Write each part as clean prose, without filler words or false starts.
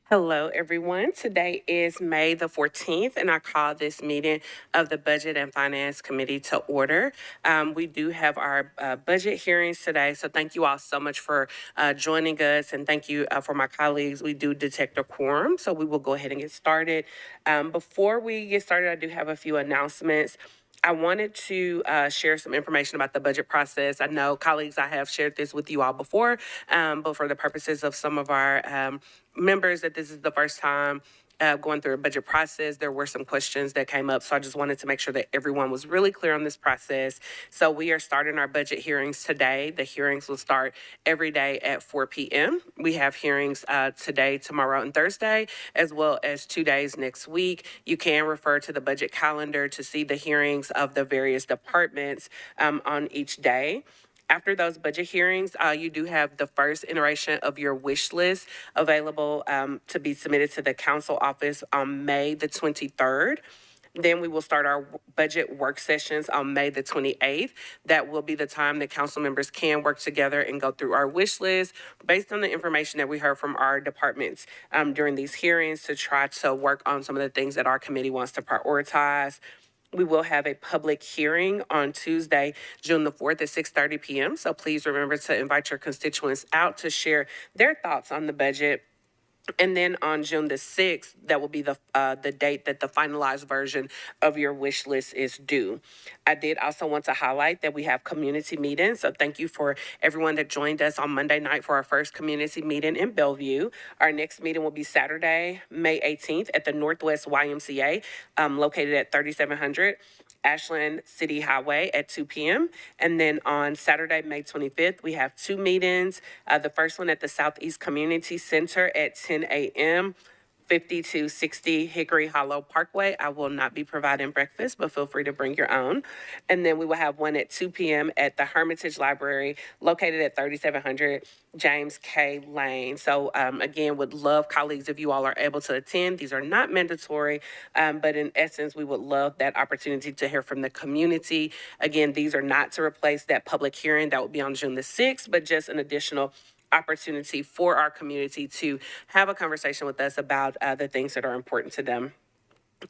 Hello, everyone. Today is May the 14th, and I call this meeting of the Budget and Finance Committee to order. We do have our budget hearings today, so thank you all so much for joining us, and thank you for my colleagues. We do detect a quorum, so we will go ahead and get started. Before we get started, I do have a few announcements. I wanted to share some information about the budget process. I know, colleagues, I have shared this with you all before, but for the purposes of some of our members that this is the first time going through a budget process, there were some questions that came up. So I just wanted to make sure that everyone was really clear on this process. So we are starting our budget hearings today. The hearings will start every day at 4 p.m. We have hearings today, tomorrow, and Thursday, as well as 2 days next week. You can refer to the budget calendar to see the hearings of the various departments on each day. After those budget hearings, you do have the first iteration of your wish list available to be submitted to the council office on May the 23rd. Then we will start our budget work sessions on May the 28th. That will be the time that council members can work together and go through our wish list based on the information that we heard from our departments during these hearings to try to work on some of the things that our committee wants to prioritize. We will have a public hearing on Tuesday, June the 4th at 6:30 p.m. So please remember to invite your constituents out to share their thoughts on the budget. And then on June the 6th, that will be the date that the finalized version of your wish list is due. I did also want to highlight that we have community meetings. So thank you for everyone that joined us on Monday night for our first community meeting in Bellevue. Our next meeting will be Saturday, May 18th at the Northwest YMCA, located at 3700 Ashland City Highway at 2 p.m. And then on Saturday, May 25th, we have two meetings. The first one at the Southeast Community Center at 10 a.m., 5260 Hickory Hollow Parkway. I will not be providing breakfast, but feel free to bring your own. And then we will have one at 2 p.m. at the Hermitage Library, located at 3700 James K. Lane. So again, would love, colleagues, if you all are able to attend. These are not mandatory, but in essence, we would love that opportunity to hear from the community. Again, these are not to replace that public hearing that will be on June the 6th, but just an additional opportunity for our community to have a conversation with us about the things that are important to them.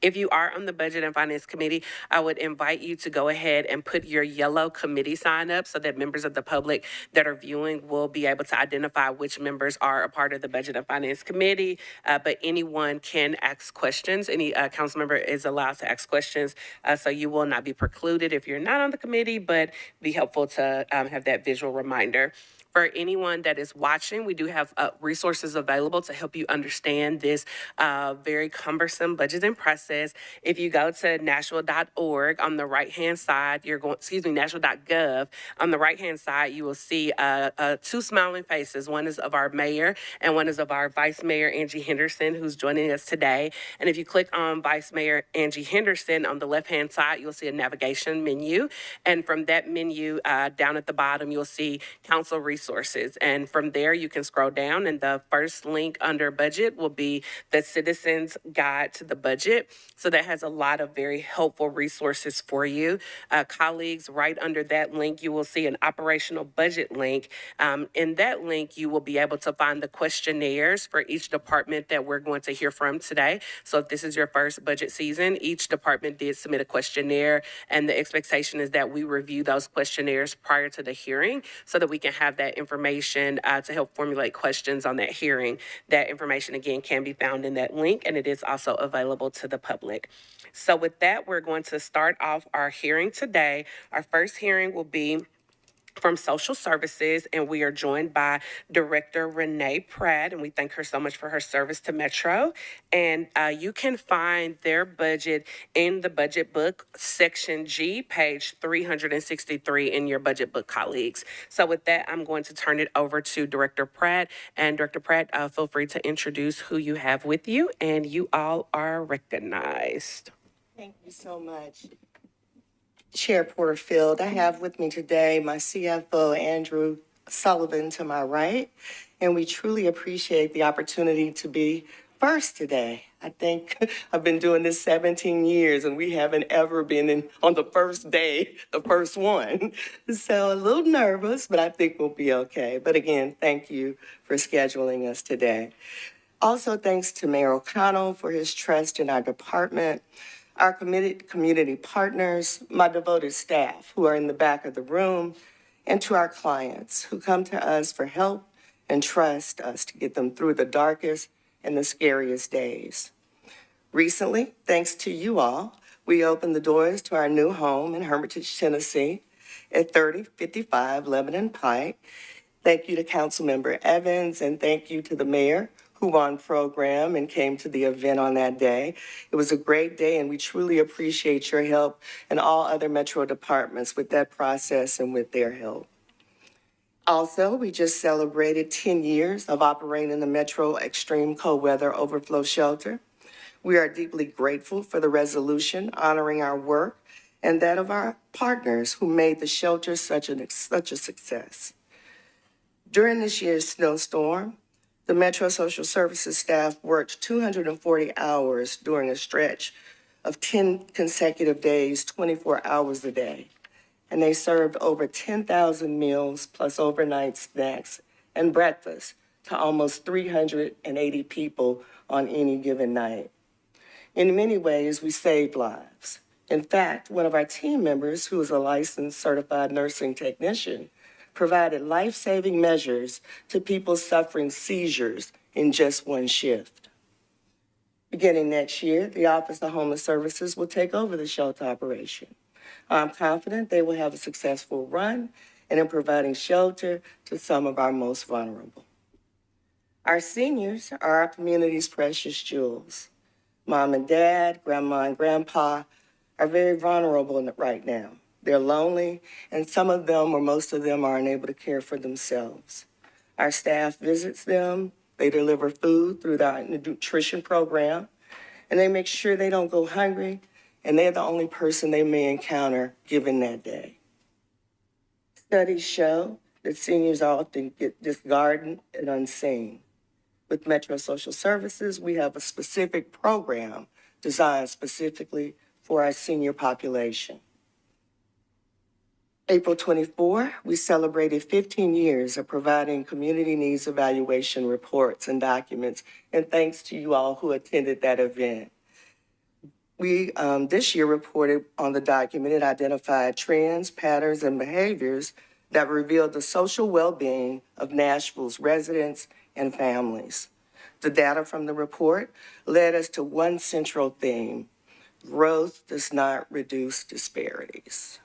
If you are on the Budget and Finance Committee, I would invite you to go ahead and put your yellow committee sign up so that members of the public that are viewing will be able to identify which members are a part of the Budget and Finance Committee. But anyone can ask questions. Any council member is allowed to ask questions. So you will not be precluded if you're not on the committee, but be helpful to have that visual reminder. For anyone that is watching, we do have resources available to help you understand this very cumbersome budgeting process. If you go to nashville.org on the right-hand side, nashville.gov, on the right-hand side, you will see two smiling faces. One is of our mayor and one is of our Vice Mayor, Angie Henderson, who's joining us today. And if you click on Vice Mayor Angie Henderson on the left-hand side, you'll see a navigation menu. And from that menu down at the bottom, you'll see council resources. And from there, you can scroll down, and the first link under budget will be the Citizens Guide to the Budget. So that has a lot of very helpful resources for you. Colleagues, right under that link, you will see an operational budget link. In that link, you will be able to find the questionnaires for each department that we're going to hear from today. So if this is your first budget season, each department did submit a questionnaire, and the expectation is that we review those questionnaires prior to the hearing so that we can have that information to help formulate questions on that hearing. That information, again, can be found in that link, and it is also available to the public. So with that, we're going to start off our hearing today. Our first hearing will be from Social Services, and we are joined by Director Renee Pratt, and we thank her so much for her service to Metro. And you can find their budget in the budget book, section G, page 363 in your budget book, colleagues. So with that, I'm going to turn it over to Director Pratt. And Director Pratt, feel free to introduce who you have with you, and you all are recognized. Thank you so much, Chair Porterfield. I have with me today my CFO, Andrew Sullivan, to my right, and we truly appreciate the opportunity to be first today. I think I've been doing this 17 years, and we haven't ever been on the first day, the first one. So a little nervous, but I think we'll be okay. But again, thank you for scheduling us today. Also, thanks to Mayor O'Connell for his trust in our department, our committed community partners, my devoted staff who are in the back of the room, and to our clients who come to us for help and trust us to get them through the darkest and the scariest days. Recently, thanks to you all, we opened the doors to our new home in Hermitage, Tennessee at 3055 Lebanon Pike. Thank you to Councilmember Evans, and thank you to the mayor who won program and came to the event on that day. It was a great day, and we truly appreciate your help and all other Metro departments with that process and with their help. Also, we just celebrated 10 years of operating the Metro Extreme Cold Weather Overflow Shelter. We are deeply grateful for the resolution honoring our work and that of our partners who made the shelter such a success. During this year's snowstorm, the Metro Social Services staff worked 240 hours during a stretch of 10 consecutive days, 24 hours a day. And they served over 10,000 meals plus overnight snacks and breakfast to almost 380 people on any given night. In many ways, we saved lives. In fact, one of our team members, who is a licensed certified nursing technician, provided life-saving measures to people suffering seizures in just one shift. Beginning next year, the Office of Homeless Services will take over the shelter operation. I'm confident they will have a successful run and in providing shelter to some of our most vulnerable. Our seniors are our community's precious jewels. Mom and dad, grandma and grandpa are very vulnerable right now. They're lonely, and some of them or most of them are unable to care for themselves. Our staff visits them, they deliver food through our nutrition program, and they make sure they don't go hungry, and they're the only person they may encounter given that day. Studies show that seniors often get discarded and unseen. With Metro Social Services, we have a specific program designed specifically for our senior population. April 24, we celebrated 15 years of providing community needs evaluation reports and documents, and thanks to you all who attended that event. We this year reported on the document. It identified trends, patterns, and behaviors that revealed the social well-being of Nashville's residents and families. The data from the report led us to one central theme: growth does not reduce disparities.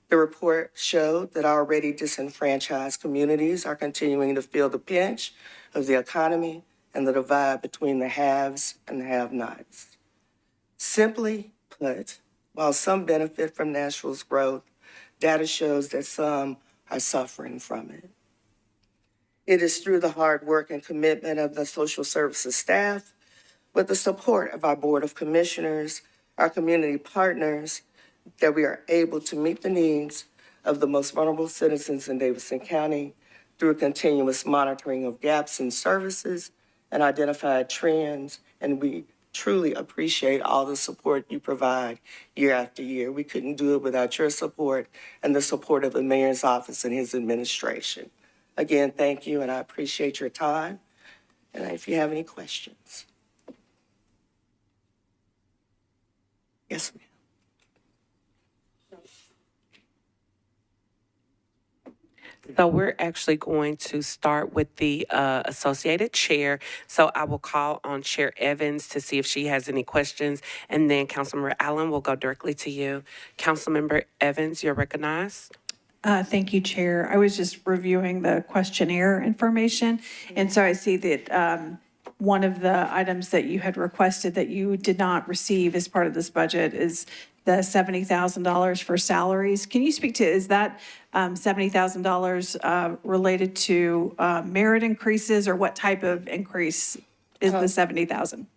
The report showed that already disenfranchised communities are continuing to feel the pinch of the economy and the divide between the haves and the have-nots. Simply put, while some benefit from Nashville's growth, data shows that some are suffering from it. It is through the hard work and commitment of the social services staff, with the support of our Board of Commissioners, our community partners, that we are able to meet the needs of the most vulnerable citizens in Davidson County through continuous monitoring of gaps in services and identified trends, and we truly appreciate all the support you provide year after year. We couldn't do it without your support and the support of the mayor's office and his administration. Again, thank you, and I appreciate your time. And if you have any questions. Yes, ma'am. So we're actually going to start with the Associated Chair. So I will call on Chair Evans to see if she has any questions, and then Councilmember Allen will go directly to you. Councilmember Evans, you're recognized. Thank you, Chair. I was just reviewing the questionnaire information, and so I see that one of the items that you had requested that you did not receive as part of this budget is the $70,000 for salaries. Can you speak to, is that $70,000 related to merit increases, or what type of increase is the $70,000?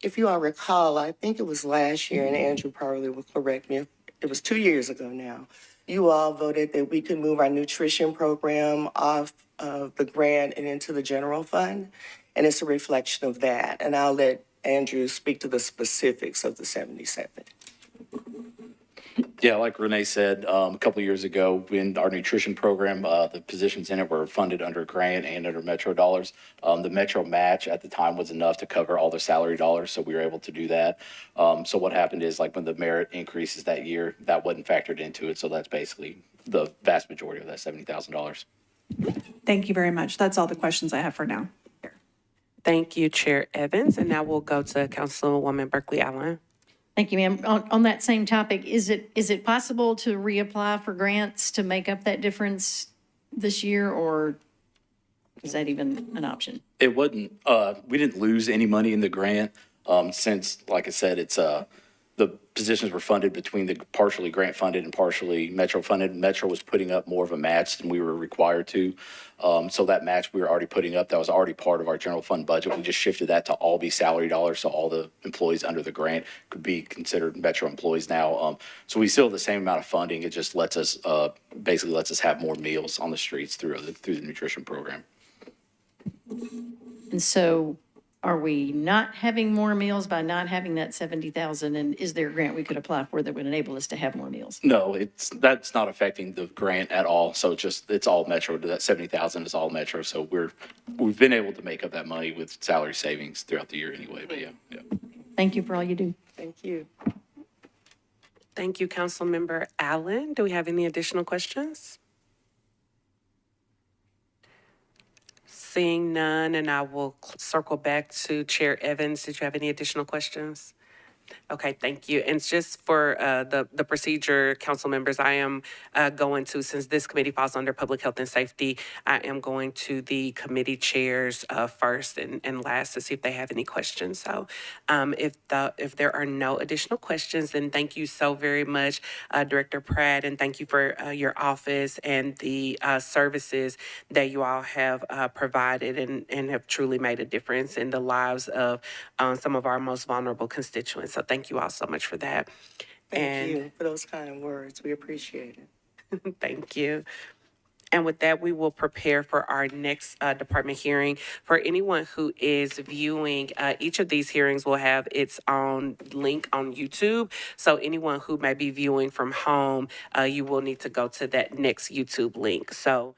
If you all recall, I think it was last year, and Andrew probably will correct me, it was 2 years ago now. You all voted that we could move our nutrition program off of the grant and into the general fund, and it's a reflection of that. And I'll let Andrew speak to the specifics of the 77. Yeah, like Renee said, a couple of years ago, in our nutrition program, the positions in it were funded under grant and under Metro dollars. The Metro match at the time was enough to cover all the salary dollars, so we were able to do that. So what happened is, like, when the merit increases that year, that wasn't factored into it, so that's basically the vast majority of that $70,000. Thank you very much. That's all the questions I have for now. Thank you, Chair Evans. And now we'll go to Councilwoman Berkeley Allen. Thank you, ma'am. On that same topic, is it possible to reapply for grants to make up that difference this year, or is that even an option? It wasn't, we didn't lose any money in the grant, since, like I said, it's, the positions were funded between the partially grant funded and partially Metro funded. Metro was putting up more of a match than we were required to. So that match we were already putting up, that was already part of our general fund budget. We just shifted that to all be salary dollars, so all the employees under the grant could be considered Metro employees now. So we still have the same amount of funding. It just lets us, basically lets us have more meals on the streets through the nutrition program. And so are we not having more meals by not having that 70,000? And is there a grant we could apply for that would enable us to have more meals? No, that's not affecting the grant at all. So it's all Metro. That 70,000 is all Metro. So we've been able to make up that money with salary savings throughout the year anyway. But yeah. Thank you for all you do. Thank you. Thank you, Councilmember Allen. Do we have any additional questions? Seeing none, and I will circle back to Chair Evans. Did you have any additional questions? Okay, thank you. And just for the procedure, council members, I am going to, since this committee falls under public health and safety, I am going to the committee chairs first and last to see if they have any questions. So if there are no additional questions, then thank you so very much, Director Pratt, and thank you for your office and the services that you all have provided and have truly made a difference in the lives of some of our most vulnerable constituents. So thank you all so much for that. Thank you for those kind words. We appreciate it. Thank you. And with that, we will prepare for our next department hearing. For anyone who is viewing, each of these hearings will have its own link on YouTube. So anyone who may be viewing from home, you will need to go to that next YouTube link. So